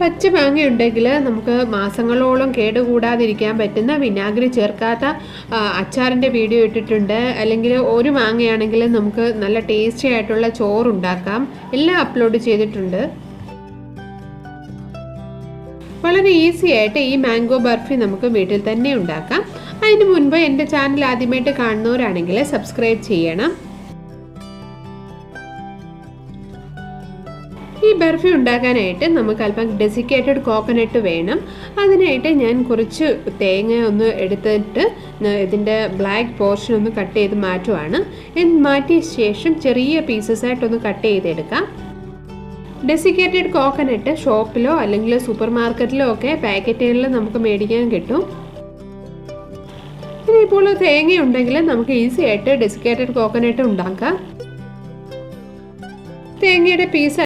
പച്ച മാങ്ങ ഉണ്ടെങ്കിൽ നമുക്ക് മാസങ്ങളോളം കേടുകൂടാതിരിക്കാൻ പറ്റുന്ന വിനാഗിരി ചേർക്കാത്ത അച്ചാറിൻ്റെ വീഡിയോ ഇട്ടിട്ടുണ്ട്. അല്ലെങ്കിൽ ഒരു മാങ്ങയാണെങ്കിൽ നമുക്ക് നല്ല ടേസ്റ്റി ആയിട്ടുള്ള ചോറുണ്ടാക്കാം. എല്ലാം അപ്ലോഡ് ചെയ്തിട്ടുണ്ട്. വളരെ ഈസി ആയിട്ട് ഈ മാംഗോ ബർഫി നമുക്ക് വീട്ടിൽ തന്നെ ഉണ്ടാക്കാം. അതിന് മുൻപ് എൻ്റെ ചാനൽ ആദ്യമായിട്ട് കാണുന്നവരാണെങ്കിൽ സബ്സ്ക്രൈബ് ചെയ്യണം. ഈ ബർഫി ഉണ്ടാക്കാനായിട്ട് നമുക്ക് അല്പം ഡെസിക്കേറ്റഡ് കോക്കനട്ട് വേണം. അതിനായിട്ട് ഞാൻ കുറച്ച് തേങ്ങ ഒന്ന് എടുത്തിട്ട് ഇതിൻ്റെ ബ്ലാക്ക് പോർഷൻ ഒന്ന് കട്ട് ചെയ്ത് മാറ്റുവാണ്. മാറ്റിയ ശേഷം ചെറിയ പീസസ് ആയിട്ടൊന്ന് കട്ട് ചെയ്തെടുക്കാം. ഡെസിക്കേറ്റഡ് കോക്കനട്ട് ഷോപ്പിലോ അല്ലെങ്കിൽ സൂപ്പർ മാർക്കറ്റിലോ ഒക്കെ പാക്കറ്റുകളിൽ നമുക്ക് മേടിക്കാൻ കിട്ടും. ഇപ്പോൾ തേങ്ങ ഉണ്ടെങ്കിൽ നമുക്ക് ഈസി ആയിട്ട് ഡെസിക്കേറ്റഡ് കോക്കനട്ട് ഉണ്ടാക്കാം. തേങ്ങയുടെ പീസ്